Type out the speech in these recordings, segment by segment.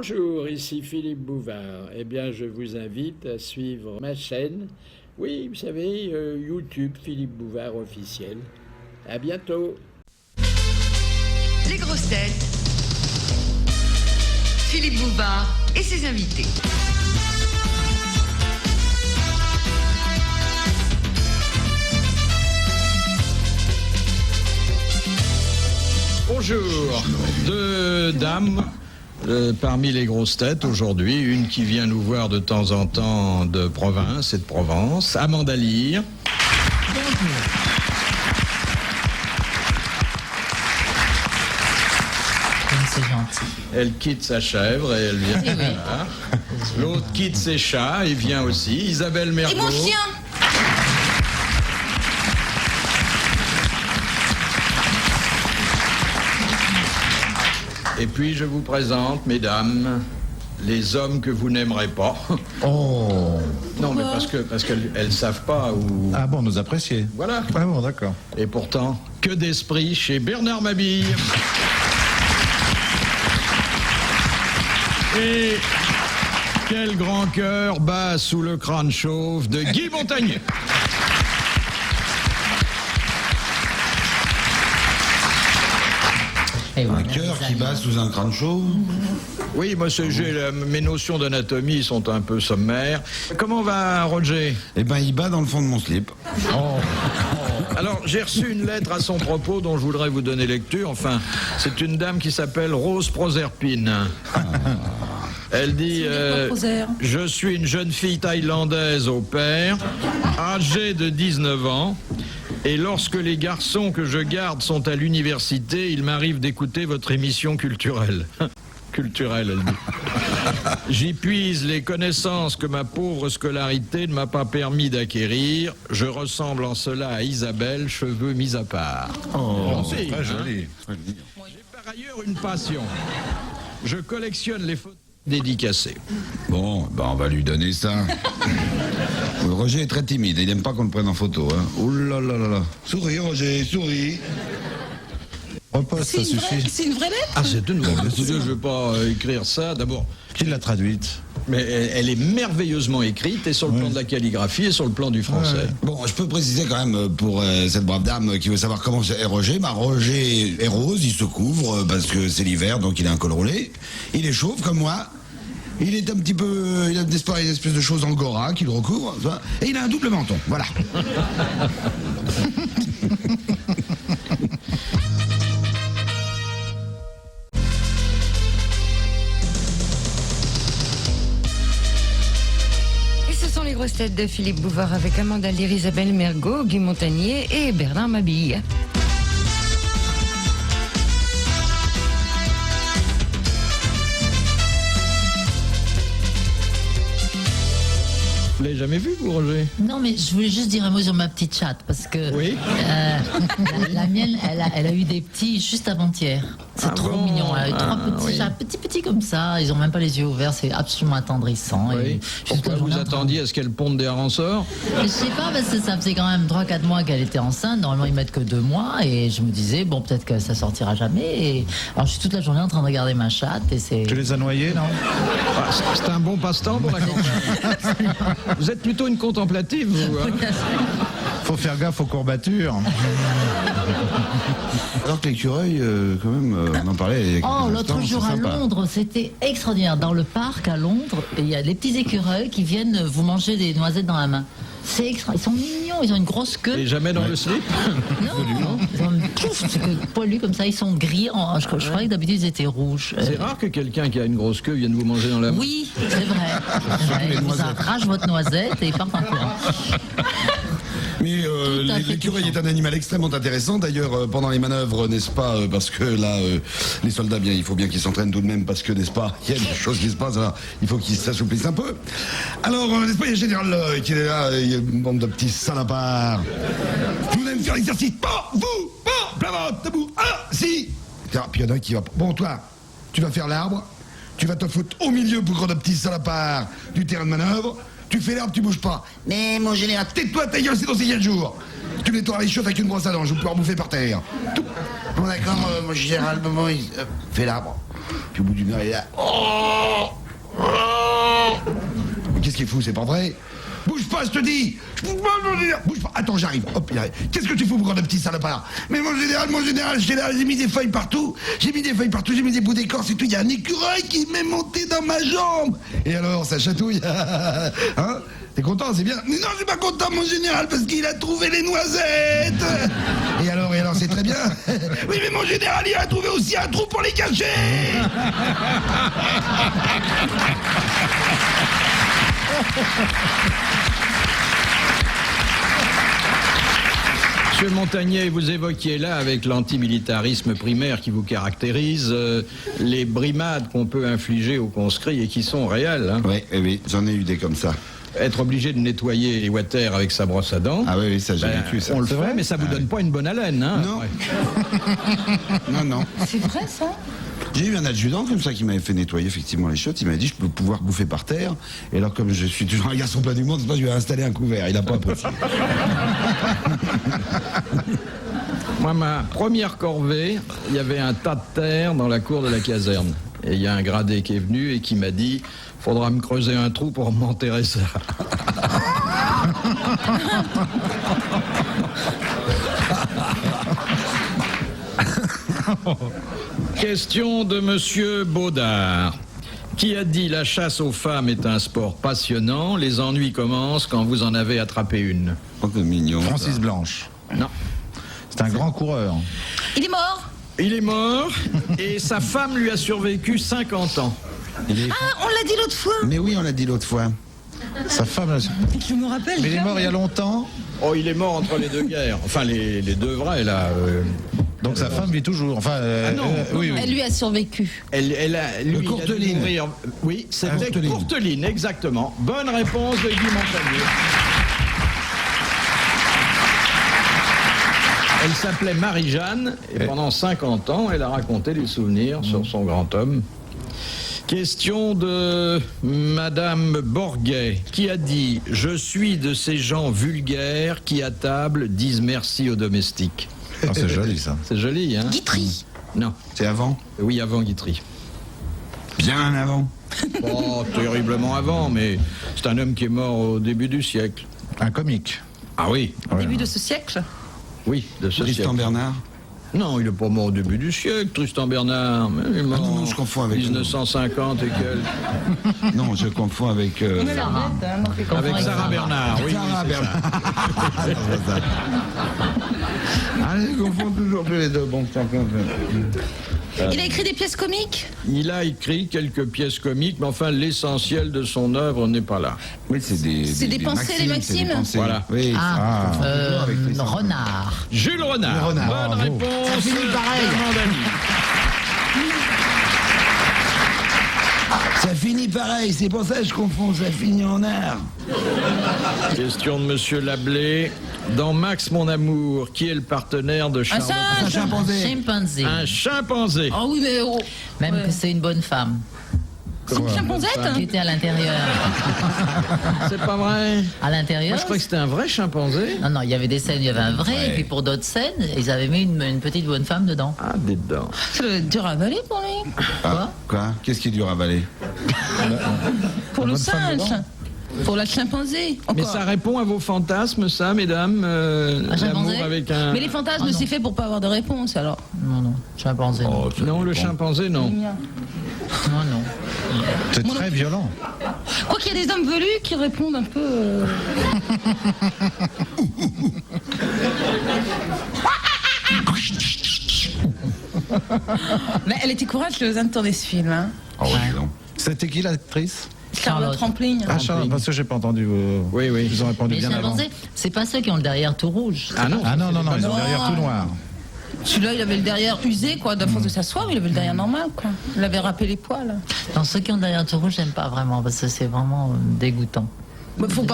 Bonjour, ici Philippe Bouvard. Eh bien, je vous invite à suivre ma chaîne. Oui, vous savez, YouTube Philippe Bouvard officiel. À bientôt. Les grosses têtes. Philippe Bouvard et ses invités. Bonjour, deux dames parmi les grosses têtes aujourd'hui, une qui vient nous voir de temps en temps de province et de Provence, Amanda Lear. Bonjour. C'est gentil. Elle quitte sa chèvre et elle vient. Oui, oui. Voilà. L'autre quitte ses chats et vient aussi, Isabelle Mergo. Et mon chien. Et puis je vous présente, mesdames, les hommes que vous n'aimerez pas. Oh. Non, mais parce qu'elles savent pas où. Ah bon, nous apprécier. Voilà. Ah bon, d'accord. Et pourtant, que d'esprit chez Bernard Mabille. Et quel grand cœur bat sous le crâne chauve de Guy Montagnier. Un cœur qui bat sous un crâne chaud. Oui, moi, mes notions d'anatomie sont un peu sommaires. Comment va Roger? Eh ben, il bat dans le fond de mon slip. Oh. Alors, j'ai reçu une lettre à son propos dont je voudrais vous donner lecture. Enfin, c'est une dame qui s'appelle Rose Proserpine. Elle dit je suis une jeune fille thaïlandaise au père, âgée de 19 ans. Et lorsque les garçons que je garde sont à l'université, il m'arrive d'écouter votre émission culturelle. Culturelle, elle dit. J'y puise les connaissances que ma pauvre scolarité ne m'a pas permis d'acquérir. Je ressemble en cela à Isabelle, cheveux mis à part. Oh, c'est très joli. J'ai par ailleurs une passion. Je collectionne les photos dédicacées. Bon, ben on va lui donner ça. Roger est très timide, il n'aime pas qu'on le prenne en photo. Hein. Ouh là là là là. Souris, Roger, souris. Repose, ça suffit. C'est une vraie lettre? Ah, c'est une vraie. Je ne veux pas écrire ça. D'abord, Qui l'a traduite? mais elle est merveilleusement écrite, et sur le plan de la calligraphie et sur le plan du français. Bon, je peux préciser quand même pour cette brave dame qui veut savoir comment est Roger. Bah, Roger est rose, il se couvre parce que c'est l'hiver, donc il a un col roulé. Il est chauve comme moi. Il est un petit peu, il a une espèce de chose angora qui le recouvre, tu vois, et il a un double menton. Voilà. Les grosses têtes de Philippe Bouvard avec Amanda Lear, Isabelle Mergo, Guy Montagnier et Bernard Mabille. Vous l'avez jamais vu, vous, Roger? Non, mais je voulais juste dire un mot sur ma petite chatte, parce que Oui. la mienne, elle a eu des petits juste avant-hier. C'est trop bon? mignon. Elle a eu trois petits oui. chats, petits comme ça. Ils ont même pas les yeux ouverts, c'est absolument attendrissant. Oui. Et Pourquoi vous attendiez à ce qu'elle ponde des harensorts? Je sais pas, parce que ça faisait quand même 3-4 mois qu'elle était enceinte. Normalement, ils mettent que 2 mois. Et je me disais, bon, peut-être que ça sortira jamais. Et alors, je suis toute la journée en train de regarder ma chatte. Et c'est... Tu les as noyés, non? Ah, c'est un bon passe-temps pour la campagne. Vous êtes plutôt une contemplative, vous. Hein? Faut faire gaffe aux courbatures. Alors que l'écureuil, quand même, on en parlait il y a quelques Oh, l'autre instants, jour c'est à sympa. Londres, c'était extraordinaire. Dans le parc à Londres, il y a des petits écureuils qui viennent vous manger des noisettes dans la main. C'est extra. Ils sont mignons, ils ont une grosse queue. Et jamais dans le slip? Non, ils ont une touffe poilue comme ça. Ils sont gris. Je croyais que d'habitude ils étaient rouges. C'est rare que quelqu'un qui a une grosse queue vienne vous manger dans la main. Oui, c'est vrai. Ils vous arrachent votre noisette et ils partent en courant. Mais Tout à fait l'écureuil touchant. est un animal extrêmement intéressant. D'ailleurs, pendant les manœuvres, n'est-ce pas, parce que là, les soldats, bien, il faut bien qu'ils s'entraînent tout de même, parce que, n'est-ce pas, il y a des choses qui se passent, alors, il faut qu'ils s'assouplissent un peu. Alors, n'est-ce pas, il y a le général Loy qui est là, il y a une bande de petits salopards. Vous allez me faire l'exercice. Pas vous, pas, plavante, tabou, ah, si. Puis il y en a un qui va. Bon, toi, tu vas faire l'arbre, tu vas te foutre au milieu, bougre de petits salopards, du terrain de manœuvre. Tu fais l'arbre, tu bouges pas. Mais mon général, tais-toi, ta gueule, c'est dans 4 jours. Tu nettoies les chiottes avec une brosse à dents, je vais pouvoir bouffer par terre. Tout. Bon d'accord, mon général, maman, il fait l'arbre. Puis au bout d'une heure, il est là. Oh, oh. Mais qu'est-ce qu'il fout, c'est pas vrai? Bouge pas, je te dis! Bouge pas! Attends, j'arrive! Hop, il arrive. Qu'est-ce que tu fous, mon grand petit salopard? Mais mon général, j'étais là, j'ai mis des feuilles partout, j'ai mis des bouts d'écorce et tout, il y a un écureuil qui m'est monté dans ma jambe! Et alors, ça chatouille? Hein? T'es content, c'est bien? Mais non, je suis pas content, mon général, parce qu'il a trouvé les noisettes! Et alors, c'est très bien! Oui, mais mon général, il a trouvé aussi un trou pour les cacher! Monsieur Montagnier, vous évoquiez là, avec l'antimilitarisme primaire qui vous caractérise, les brimades qu'on peut infliger aux conscrits et qui sont réelles. Hein. Oui, j'en ai eu des comme ça. Être obligé de nettoyer les water avec sa brosse à dents. Ah oui, ça j'ai vécu ça. On le fait, mais ça vous donne pas une bonne haleine. Hein, non. Non. C'est vrai, ça? J'ai eu un adjudant comme ça qui m'avait fait nettoyer effectivement les chiottes. Il m'a dit je peux pouvoir bouffer par terre. Et alors comme je suis toujours un garçon plein du monde, c'est pas je lui ai installé un couvert. Il a pas apprécié. Moi, ma première corvée, il y avait un tas de terre dans la cour de la caserne. Et il y a un gradé qui est venu et qui m'a dit « Faudra me creuser un trou pour m'enterrer ça. » Question de Monsieur Baudard. Qui a dit la chasse aux femmes est un sport passionnant, les ennuis commencent quand vous en avez attrapé une? Oh, que mignon. Francis Blanche. Non. C'est un grand coureur. Il est mort. Il est mort et sa femme lui a survécu 50 ans. Ah, on l'a dit l'autre fois. Mais oui, on l'a dit l'autre fois. Sa femme. Je me rappelle. Mais il est mort il y a longtemps. Oh, il est mort entre les deux guerres. Enfin, les deux vrais, là. Donc sa femme vit toujours. Enfin, oui. Elle lui a survécu. Elle a, lui, il a dû Courteline. mourir. Oui, c'était Courteline. Courteline, exactement. Bonne réponse de Guy Montagnier. Elle s'appelait Marie-Jeanne et pendant 50 ans, elle a raconté des souvenirs sur son grand homme. Question de Madame Borguet, qui a dit « Je suis de ces gens vulgaires qui, à table, disent merci aux domestiques. Ah, c'est joli ça. » C'est joli, hein? Guitry. Non. C'est avant? Oui, avant Guitry. Bien avant. Oh, terriblement avant, mais c'est un homme qui est mort au début du siècle. Un comique. Ah oui? Début de ce siècle. Oui, de ce Tristan siècle. Bernard. Non, il n'est pas mort au début du siècle, Tristan Bernard. Mais il est mort non, je confonds avec 1950 et quelques. Non, je confonds avec... Sarah. Avec Sarah Bernard, oui. Sarah c'est Bernard. ça. Ah, je confonds toujours tous les deux. Bon, c'est un peu... Il a écrit des pièces comiques. Il a écrit quelques pièces comiques, mais enfin, l'essentiel de son œuvre n'est pas là. Oui, c'est des pensées, maximes, des maximes. c'est des pensées. Voilà. Oui, Ah, ça, toujours avec les sens. Renard. Jules Renard. Renard, Bonne bravo. réponse. Ça finit pareil. d'Amandani. Ça finit pareil, c'est pour ça que je confonds, ça finit en art. Question de Monsieur Lablé. Dans Max, mon amour, qui est le partenaire de Un Charles? singe. Un chimpanzé. Chimpanzé. Un chimpanzé. Ah oui, mais Même que c'est une bonne femme. c'est une chimpanzette. Qui était à l'intérieur. C'est pas vrai? À l'intérieur. Moi, je croyais que c'était un vrai chimpanzé. Non, il y avait des scènes, il y avait un vrai, et puis pour d'autres scènes, ils avaient mis une petite bonne femme dedans. Ah, dedans. Ça doit être dur à avaler pour lui. Quoi? Qu'est-ce qui est dur à avaler? Pour le bonne femme singe. dedans. Pour la chimpanzé. Mais Encore. ça répond à vos fantasmes, ça, mesdames? Un chimpanzé? L'amour avec un... Mais les fantasmes, c'est fait pour pas avoir de réponse alors. Non, chimpanzé. Non, Non, le chimpanzé, non. non. C'est très violent. Quoi qu'il y a des hommes velus qui répondent un peu. Mais elle était courageuse de tourner ce film. Hein. Oh, oui, non. C'était qui l'actrice? Charlotte Rampling. Ah, Charles, parce que j'ai pas entendu. Oui, oui. Ils ont répondu Mais bien avant. chimpanzé, c'est pas ceux qui ont le derrière tout rouge. Ah non. Ah non, ils ont Non. derrière tout noir. Celui-là, il avait le derrière usé, quoi, de la force de s'asseoir, mais il avait le derrière normal, quoi. Il avait râpé les poils. Non, ceux qui ont le derrière tout rouge, j'aime pas vraiment, parce que c'est vraiment dégoûtant. Mais faut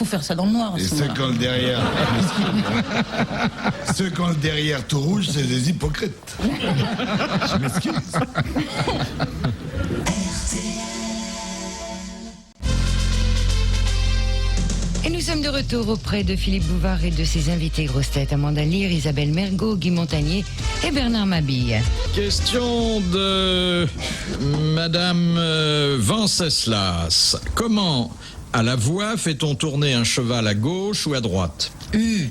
faire ça dans le noir. à Et ce ceux moment-là. qui ont le derrière... ceux qui ont le derrière tout rouge, c'est des hypocrites. Je m'excuse. Et nous sommes de retour auprès de Philippe Bouvard et de ses invités grosses têtes, Amanda Lear, Isabelle Mergo, Guy Montagnier et Bernard Mabille. Question de Madame Venceslas. Comment, à la voix, fait-on tourner un cheval à gauche ou à droite? U.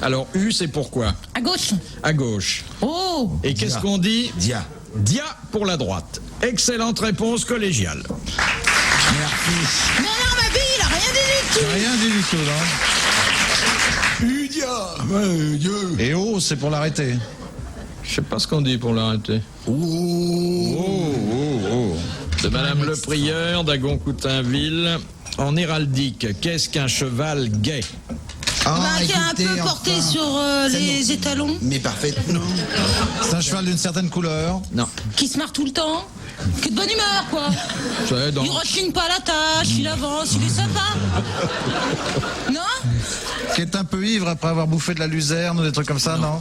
Alors, U, c'est pourquoi? À gauche. À gauche. Oh. Et qu'est-ce qu'on dit? Dia. Dia pour la droite. Excellente réponse collégiale. Bernard Mabille, il a rien dit du tout. Rien dit du tout, non? Dia. Ouais, Dieu. Et O, c'est pour l'arrêter. Je sais pas ce qu'on dit pour l'arrêter. De Madame Le Prieur d'Agon-Coutainville. En héraldique, qu'est-ce qu'un cheval gai? Qui est un peu porté sur les étalons, Mais parfaitement. C'est un cheval d'une certaine couleur. Non. qui se marre tout le temps, qui est de bonne humeur, quoi. C'est dans- Il rechigne pas la tâche, il avance, il est sympa. Non? Qui est un peu ivre après avoir bouffé de la luzerne ou des trucs comme ça, non?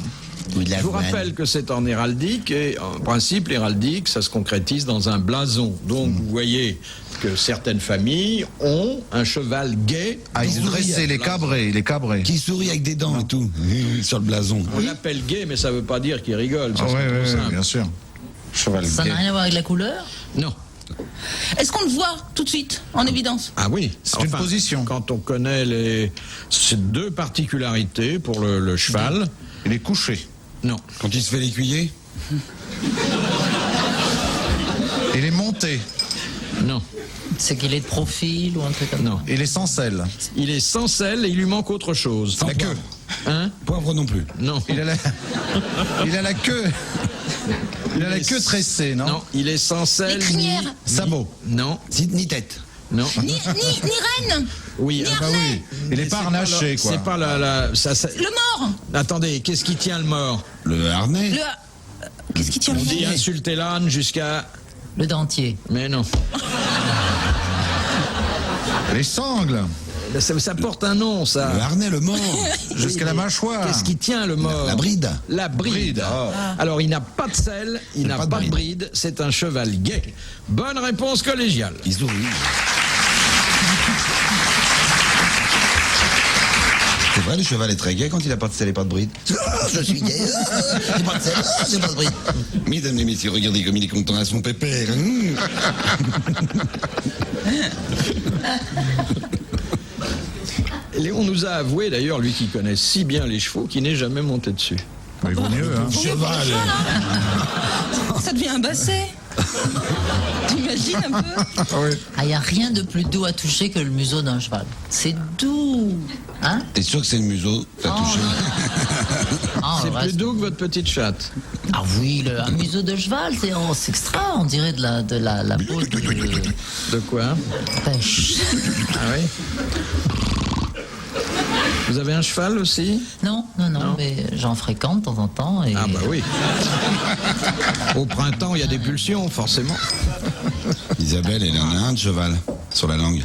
Je vous rappelle que c'est en héraldique et en principe l'héraldique ça se concrétise dans un blason. Donc vous voyez que certaines familles ont un cheval gai. Ah, il est dressé, il est cabré, il est cabré. Qui sourit avec des dents et tout. Sur le blason. On l'appelle gai mais ça veut pas dire qu'il rigole. Ça, Ah, c'est ouais, trop ouais, simple. bien sûr. Cheval Ça gai. n'a rien à voir avec la couleur? Non. Est-ce qu'on le voit tout de suite, en évidence? Ah oui. C'est une position. Quand on connaît ces deux particularités pour le cheval. Il est couché. Non. Quand il se fait l'écuyer. Il est monté. Non. C'est qu'il est de profil ou un truc comme ça? Non. Il est sans selle. Il est sans selle et il lui manque autre chose. Sans La queue. Hein? Poivre non plus. Non. Il a la, il a la queue. Il a la queue tressée, non? Non, il est sans selle. Les crinières. Sabot. Non. Ni tête. Non. Ni reine? Oui. Ni enfin, harnais? Il est Mais pas c'est harnaché, la- quoi. C'est pas ça- Le mort? Attendez, qu'est-ce qui tient le mort? Le harnais. Qu'est-ce qui tient le On dit mort? insulter l'âne jusqu'à... Le dentier. Mais non. Les sangles. Ça porte un nom, Le ça. harnais, le mort. Jusqu'à la mâchoire. Qu'est-ce qui tient le mort? La bride. La bride. Alors, il n'a pas de selle, il n'a pas de bride. C'est un cheval gai. Bonne réponse collégiale. Il sourit. C'est vrai, le cheval est très gai quand il n'a pas de selle et pas de bride. Je suis gai. J'ai pas de selle, j'ai pas de bride. Mesdames et messieurs, regardez comme il est content à son pépère. Léon nous a avoué, d'ailleurs, lui qui connaît si bien les chevaux, qu'il n'est jamais monté dessus. Mais il vaut mieux, hein. Cheval. Ça devient un basset. T'imagines un peu? Ah, il n'y a rien de plus doux à toucher que le museau d'un cheval. C'est doux. Hein? T'es sûr que c'est le museau que t'as touché? Ah, C'est le plus reste- doux que votre petite chatte. Ah oui, un museau de cheval, c'est extra, on dirait de la peau de De quoi? pêche. Ah oui? Vous avez un cheval aussi? Non, mais j'en fréquente de temps en temps. Et... Ah bah oui. Au printemps, il y a des pulsions, forcément. Isabelle, elle en a un de cheval sur la langue.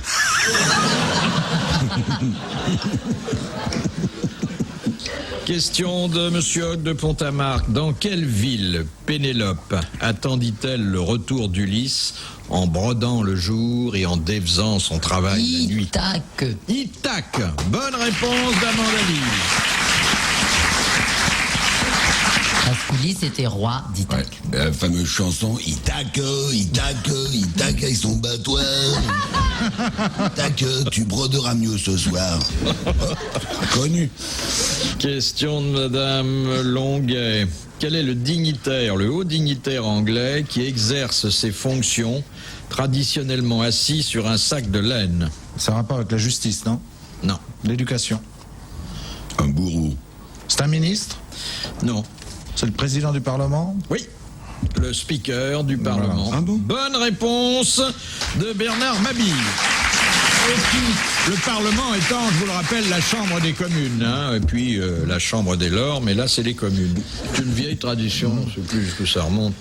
Question de Monsieur Hogg de Pont-à-Marc. Dans quelle ville Pénélope attendit-elle le retour d'Ulysse en brodant le jour et en défaisant son travail la nuit? Ithaque. Ithaque. Bonne réponse d'Amanda Lear. Parce qu'Ulysse était roi d'Ithaque. La fameuse chanson Ithaque, Ithaque, Ithaque avec son battoir. Ithaque, tu broderas mieux ce soir. Connu. Question de Madame Longuet. Quel est le dignitaire, le haut dignitaire anglais qui exerce ses fonctions traditionnellement assis sur un sac de laine? Ça a rapport avec la justice, non? Non. L'éducation. Un bourreau. C'est un ministre? Non. C'est le président du Parlement? Oui. Le speaker du Parlement. Ah bon? Bonne réponse de Bernard Mabille. Et puis, le Parlement étant, je vous le rappelle, la Chambre des communes, hein, et puis la Chambre des lords, mais là, c'est les communes. C'est une vieille tradition, je ne sais plus jusqu'où ça remonte.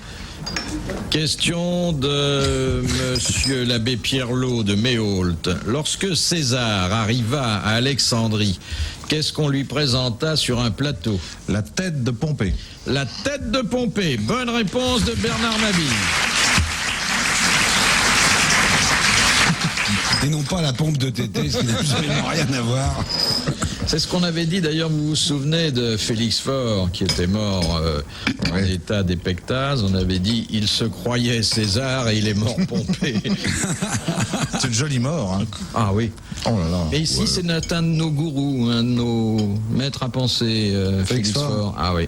Question de Monsieur l'abbé Pierrelot de Méholt. Lorsque César arriva à Alexandrie, qu'est-ce qu'on lui présenta sur un plateau? La tête de Pompée. La tête de Pompée. Bonne réponse de Bernard Mabille. et non pas la pompe de tété, ce qui n'a absolument rien à voir. C'est ce qu'on avait dit d'ailleurs, vous vous souvenez de Félix Faure qui était mort en état d'épectase. On avait dit il se croyait César et il est mort pompé. C'est une jolie mort. Hein. Ah oui. Oh là là. Et ici c'est un de nos gourous, un de nos maîtres à penser, Félix Faure. Ah oui.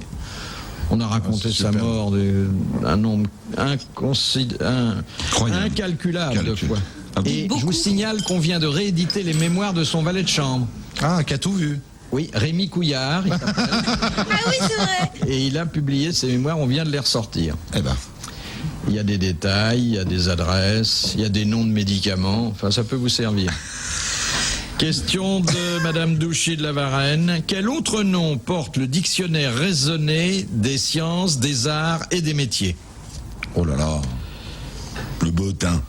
On a raconté sa mort d'un nombre incalculable de fois. Ah bon? Et je vous signale qu'on vient de rééditer les mémoires de son valet de chambre. Ah, qui a tout vu. Oui, Rémi Couillard, il s'appelle. Ah oui, c'est vrai. Et il a publié ses mémoires, on vient de les ressortir. Eh ben. Il y a des détails, il y a des adresses, il y a des noms de médicaments, enfin ça peut vous servir. Question de Madame Douchy de la Varenne. Quel autre nom porte le dictionnaire raisonné des sciences, des arts et des métiers? Oh là là. Le bottin.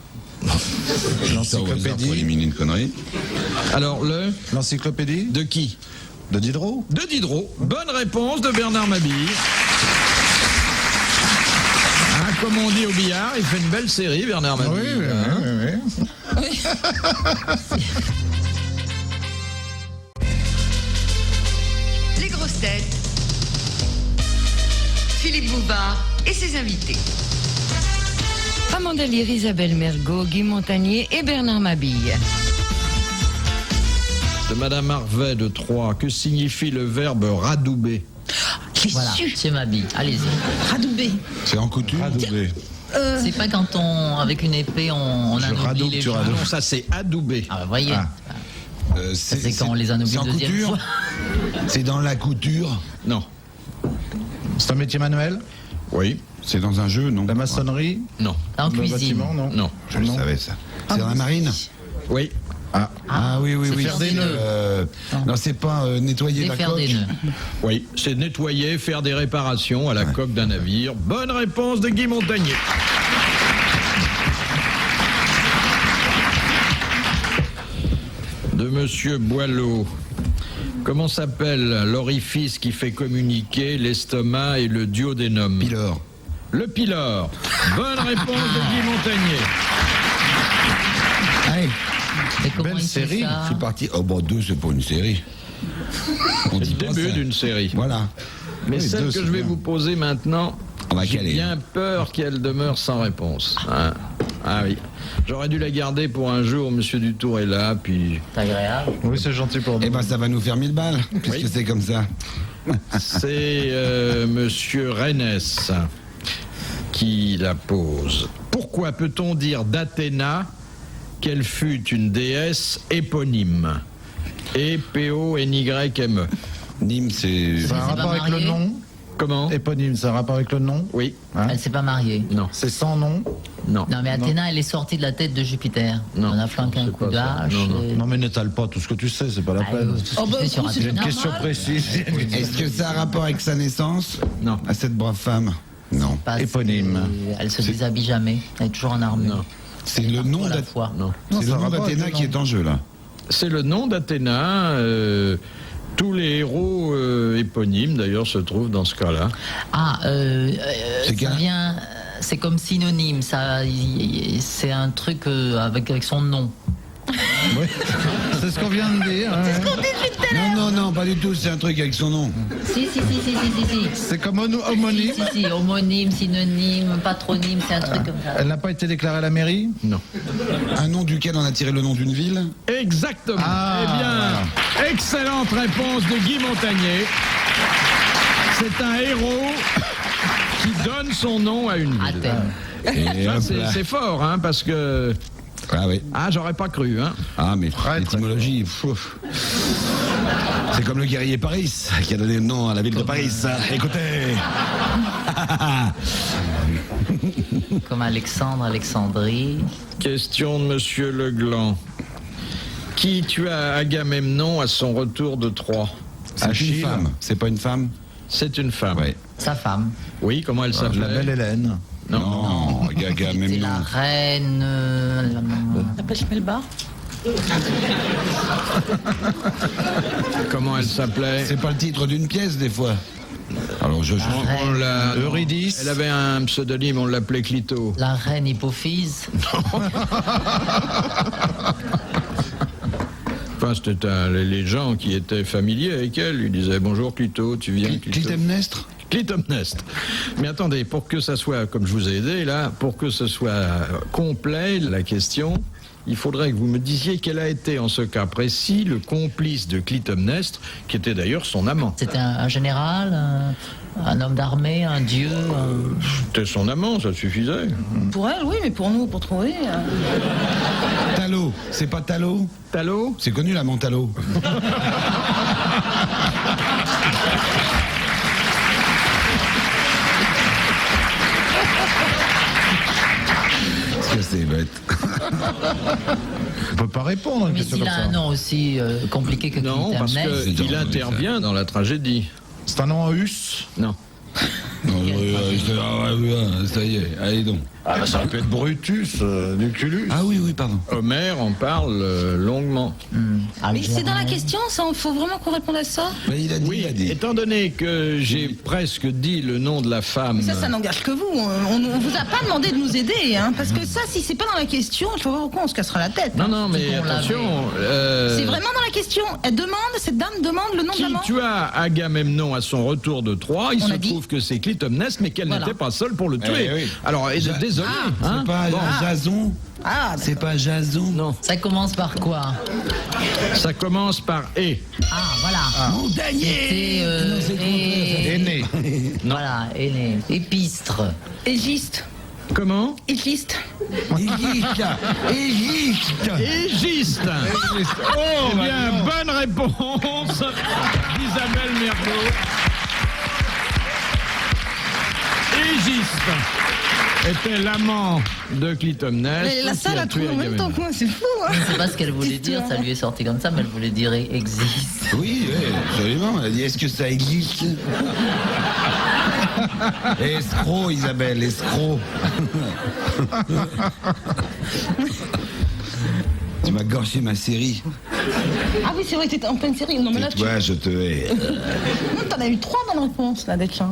L'encyclopédie. Pour éliminer une connerie. Alors L'encyclopédie de qui? de Diderot. De Diderot. Bonne réponse de Bernard Mabille. Ah, comme on dit au billard, il fait une belle série, Bernard Mabille. Oui. Les grosses têtes. Philippe Bouvard et ses invités. Amanda Lear, Isabelle Mergo, Guy Montagnier et Bernard Mabille. De Madame Harvet de Troyes, que signifie le verbe radouber? Voilà, c'est ma bille. Allez-y. Radoubé. C'est en couture. C'est pas quand on, avec une épée, on anoblit les gens. Ah non, ça c'est adouber. Ah, vous voyez. C'est quand on les anoblit en deuxième couture. fois. C'est dans la couture. Non. C'est un métier manuel. Oui. C'est dans un jeu, non? La maçonnerie. Non. En Le cuisine. bâtiment, non. Non. Je le savais, ça. C'est dans la marine? Oui. Ah oui, oui, c'est oui. faire des nœuds. Non, c'est pas nettoyer la Défaire coque. des nœuds. Oui, c'est nettoyer, faire des réparations à la coque d'un navire. Bonne réponse de Guy Montagnier. De Monsieur Boileau. Comment s'appelle l'orifice qui fait communiquer l'estomac et le duodénum? Pylore. Le pylore. Bonne réponse de Guy Montagnier. Allez, Et comment Belle il fait série, ça? c'est parti. Oh, bon, 2, c'est pas une série. On C'est dit le pas début ça. d'une série. Voilà. Mais Oui, celle deux, que c'est je vais bien. vous poser maintenant, On va j'ai caler. bien peur qu'elle demeure sans réponse. Hein. Ah oui. J'aurais dû la garder pour un jour, Monsieur Dutour est là, puis C'est agréable. Oui, c'est gentil pour nous. Eh ben, ça va nous faire 1000 balles, puisque Oui. c'est comme ça. c'est Monsieur Rennes qui la pose. Pourquoi peut-on dire d'Athéna qu'elle fut une déesse éponyme? E-P-O-N-Y-M-E. Nîmes, c'est. Ça a un c'est rapport pas avec le marié nom. Comment? Éponyme, ça a un rapport avec le nom. Oui. Hein Elle s'est pas mariée. Non. C'est sans nom. Non. Non, mais Athéna, elle est sortie de la tête de Jupiter. Non, On a flanqué un c'est coup pas ça. d'âge. Non, non. et- Non, mais n'étale pas tout ce que tu sais, c'est pas la Ah, peine. tout ce que Oh, tu bah, sais sur c'est Il y a Athéna. une question précise. Est-ce que ça a un rapport avec sa naissance? Non. À cette brave femme? Non. Parce Éponyme. que Elle se déshabille jamais. Elle est toujours en armure. Non. C'est le nom À la d'Athéna. fois. Non. C'est Non, le ça a nom rapport avec d'Athéna le qui nom. est en jeu, là. C'est le nom d'Athéna. Tous les héros éponymes, d'ailleurs, se trouvent dans ce cas-là. Ah, C'est ça quel- vient. C'est comme synonyme. C'est un truc avec son nom. Oui. C'est ce qu'on vient de dire. ouais. Non, non, pas du tout, c'est un truc avec son nom. Si. C'est comme homonyme. Si, homonyme, synonyme, patronyme, c'est un truc comme ça. Elle n'a pas été déclarée à la mairie. Non. Un nom duquel on a tiré le nom d'une ville? Exactement. Ah. Eh bien, excellente réponse de Guy Montagnier. C'est un héros qui donne son nom à une ville. Athènes. Et Ça, hop là. c'est fort, hein, parce que... Ah oui. Ah, j'aurais pas cru, hein. Ah, mais Très, l'étymologie, pfff. C'est comme le guerrier Paris qui a donné le nom à la ville de Paris. Ça. Écoutez. Comme Alexandre, Alexandrie. Question de Monsieur Legland. Qui tua Agamemnon à son retour de Troie? C'est une Achille. femme. C'est pas une femme? C'est une femme. Ouais. Sa femme. Oui, comment elle s'appelait? La belle Hélène. Non, C'est Agamemnon. la reine. La pêche Melba. Comment elle s'appelait? C'est pas le titre d'une pièce, des fois. Alors, je. On l'a... Eurydice. Elle avait un pseudonyme, on l'appelait Clito. La reine Hypophyse. Enfin, c'était les gens qui étaient familiers avec elle lui disaient bonjour Clito, tu viens Clito. Clytemnestre. Clytemnestre. Mais attendez, pour que ça soit, comme je vous ai aidé là, pour que ce soit complet la question, il faudrait que vous me disiez quel a été en ce cas précis le complice de Clytemnestre, qui était d'ailleurs son amant. C'était un général, un homme d'armée, un dieu. C'était son amant, ça suffisait. Pour elle, oui, mais pour nous, pour trouver. Talot, c'est pas Talot? Talot? C'est connu l'amant Talot. Qu'est-ce que c'est bête. On peut pas répondre à une Mais question s'il comme a ça. un nom aussi compliqué que Non, parce Clytemnestre. qu'il intervient dans la tragédie. C'est un nom en us. Non. Non, ça y est, allez donc. Ah bah ça aurait pu être Brutus, Lucullus. Ah oui, pardon. Homère en parle longuement. Mais c'est dans la question, ça, il faut vraiment qu'on réponde à ça. Mais il a dit, Oui, il a dit. étant donné que j'ai presque dit le nom de la femme... Ça n'engage que vous. On vous a pas demandé de nous aider, hein, parce que ça, si c'est pas dans la question, je vois pas pourquoi on se cassera la tête. Non, non, mais qu'on attention... C'est vraiment dans la question. Elle demande, cette dame demande le nom de Qui l'amant. tua Agamemnon à son retour de Troie? Il On se a dit. trouve que c'est Clytemnestre, mais qu'elle Voilà. n'était pas seule pour le tuer. oui. Alors, désolé. hein. C'est pas Jason? Ah, C'est pas Jason? Non, Ça commence par quoi? ça commence par « et Ah, voilà. Montagnais! C'était Aîné. voilà, aîné. Épistre. Égiste. Comment? Égiste. Égiste! Égiste! Égiste. Oh, bien, bonne réponse d'Isabelle Mergo. Égiste était l'amant de Clytemnestre. Mais la qui salle a a tué trouvé en même temps que Agamemnon. moi, c'est fou. Hein. Je ne sais pas ce qu'elle voulait dire, ça lui est sorti comme ça, mais elle voulait dire existe. Oui, absolument. Elle a dit, est-ce que ça existe? Escroc, Isabelle, escroc. Tu m'as gâché ma série. Ah oui, c'est vrai, t'étais en pleine série. Non, mais là, Et toi, je te hais. T'en as eu 3 bonnes réponses, là, déjà.